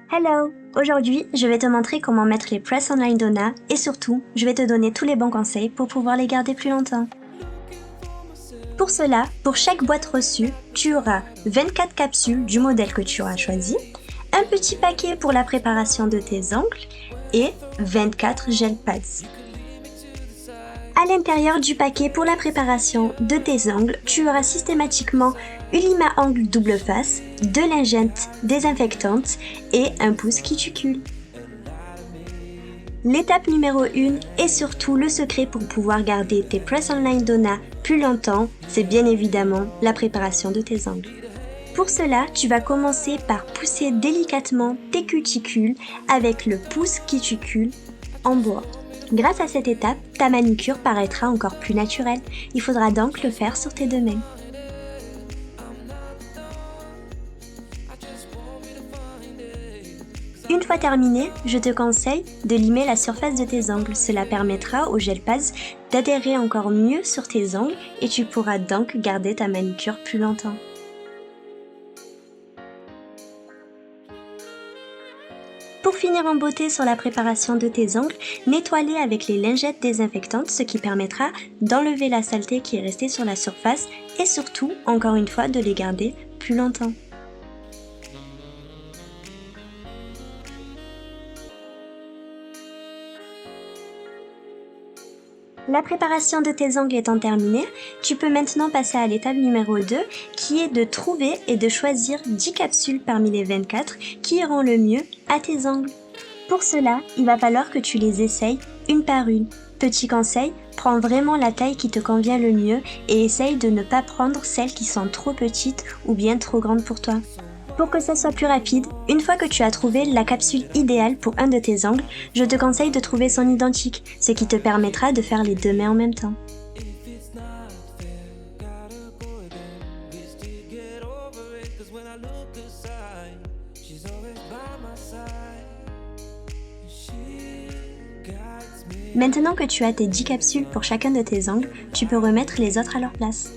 Hello! Aujourd'hui, je vais te montrer comment mettre les Press-On-Line Donna et surtout, je vais te donner tous les bons conseils pour pouvoir les garder plus longtemps. Pour cela, pour chaque boîte reçue, tu auras 24 capsules du modèle que tu auras choisi, un petit paquet pour la préparation de tes ongles et 24 gel pads. À l'intérieur du paquet pour la préparation de tes ongles, tu auras systématiquement une lime à ongles double face, 2 lingettes désinfectantes et un pouce cuticule. L'étape numéro 1 et surtout le secret pour pouvoir garder tes Press-On-Line Donna plus longtemps, c'est bien évidemment la préparation de tes ongles. Pour cela, tu vas commencer par pousser délicatement tes cuticules avec le pouce cuticule en bois. Grâce à cette étape, ta manicure paraîtra encore plus naturelle. Il faudra donc le faire sur tes deux mains. Une fois terminé, je te conseille de limer la surface de tes ongles. Cela permettra au gel pads d'adhérer encore mieux sur tes ongles et tu pourras donc garder ta manicure plus longtemps. Pour finir en beauté sur la préparation de tes ongles, nettoie-les avec les lingettes désinfectantes, ce qui permettra d'enlever la saleté qui est restée sur la surface et surtout, encore une fois, de les garder plus longtemps. La préparation de tes ongles étant terminée, tu peux maintenant passer à l'étape numéro 2 qui est de trouver et de choisir 10 capsules parmi les 24 qui iront le mieux à tes ongles. Pour cela, il va falloir que tu les essayes une par une. Petit conseil, prends vraiment la taille qui te convient le mieux et essaye de ne pas prendre celles qui sont trop petites ou bien trop grandes pour toi. Pour que ça soit plus rapide, une fois que tu as trouvé la capsule idéale pour un de tes ongles, je te conseille de trouver son identique, ce qui te permettra de faire les deux mains en même temps. Maintenant que tu as tes 10 capsules pour chacun de tes ongles, tu peux remettre les autres à leur place.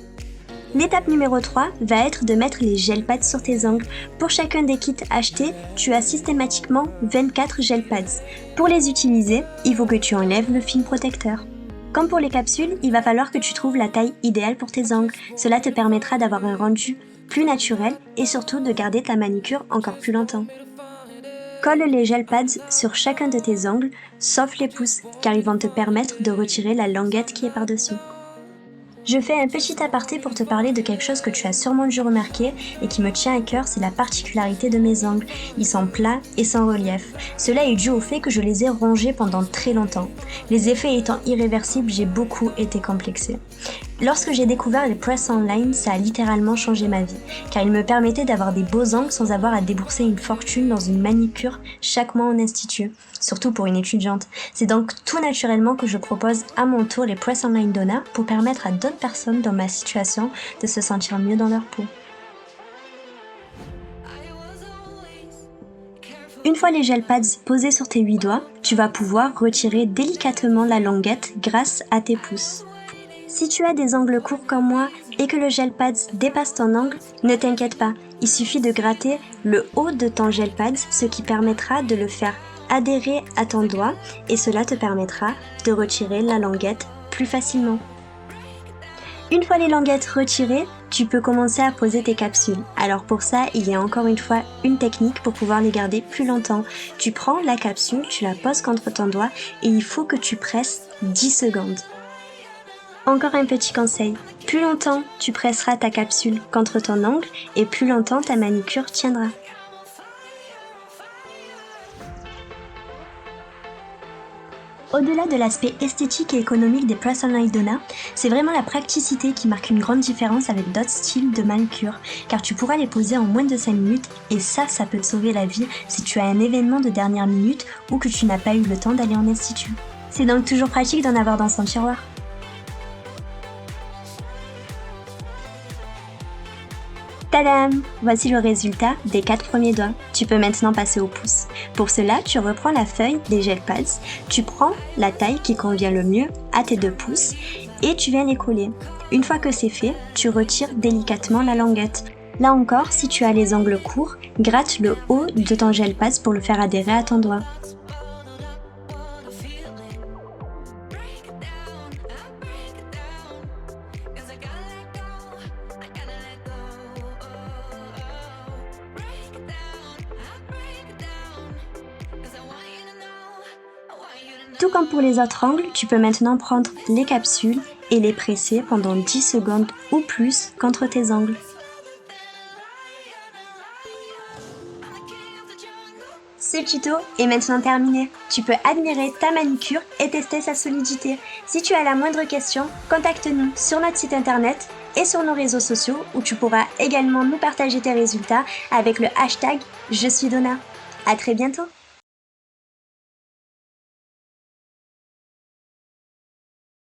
L'étape numéro 3 va être de mettre les gel pads sur tes ongles. Pour chacun des kits achetés, tu as systématiquement 24 gel pads. Pour les utiliser, il faut que tu enlèves le film protecteur. Comme pour les capsules, il va falloir que tu trouves la taille idéale pour tes ongles. Cela te permettra d'avoir un rendu plus naturel et surtout de garder ta manicure encore plus longtemps. Colle les gel pads sur chacun de tes ongles, sauf les pouces, car ils vont te permettre de retirer la languette qui est par-dessus. Je fais un petit aparté pour te parler de quelque chose que tu as sûrement dû remarquer et qui me tient à cœur, c'est la particularité de mes ongles. Ils sont plats et sans relief. Cela est dû au fait que je les ai rongés pendant très longtemps. Les effets étant irréversibles, j'ai beaucoup été complexée. Lorsque j'ai découvert les Press-On-Line, ça a littéralement changé ma vie, car ils me permettaient d'avoir des beaux ongles sans avoir à débourser une fortune dans une manicure chaque mois en institut, surtout pour une étudiante. C'est donc tout naturellement que je propose à mon tour les Press-On-Line Donna pour permettre à d'autres personnes dans ma situation de se sentir mieux dans leur peau. Une fois les gel pads posés sur tes 8 doigts, tu vas pouvoir retirer délicatement la languette grâce à tes pouces. Si tu as des ongles courts comme moi et que le gel pads dépasse ton ongle, ne t'inquiète pas, il suffit de gratter le haut de ton gel pads, ce qui permettra de le faire adhérer à ton doigt et cela te permettra de retirer la languette plus facilement. Une fois les languettes retirées, tu peux commencer à poser tes capsules. Alors pour ça, il y a encore une fois une technique pour pouvoir les garder plus longtemps. Tu prends la capsule, tu la poses contre ton doigt et il faut que tu presses 10 secondes. Encore un petit conseil, plus longtemps tu presseras ta capsule contre ton ongle et plus longtemps ta manicure tiendra. Au-delà de l'aspect esthétique et économique des Press-On-Line Donna, c'est vraiment la praticité qui marque une grande différence avec d'autres styles de manucure, car tu pourras les poser en moins de 5 minutes et ça peut te sauver la vie si tu as un événement de dernière minute ou que tu n'as pas eu le temps d'aller en institut. C'est donc toujours pratique d'en avoir dans son tiroir. Tadam! Voici le résultat des 4 premiers doigts. Tu peux maintenant passer au pouce. Pour cela, tu reprends la feuille des gel pads, tu prends la taille qui convient le mieux à tes 2 pouces et tu viens les coller. Une fois que c'est fait, tu retires délicatement la languette. Là encore, si tu as les ongles courts, gratte le haut de ton gel pads pour le faire adhérer à ton doigt. Tout comme pour les autres ongles, tu peux maintenant prendre les capsules et les presser pendant 10 secondes ou plus contre tes ongles. Ce tuto est maintenant terminé. Tu peux admirer ta manicure et tester sa solidité. Si tu as la moindre question, contacte-nous sur notre site internet et sur nos réseaux sociaux où tu pourras également nous partager tes résultats avec le hashtag #JeSuisDonna. À très bientôt!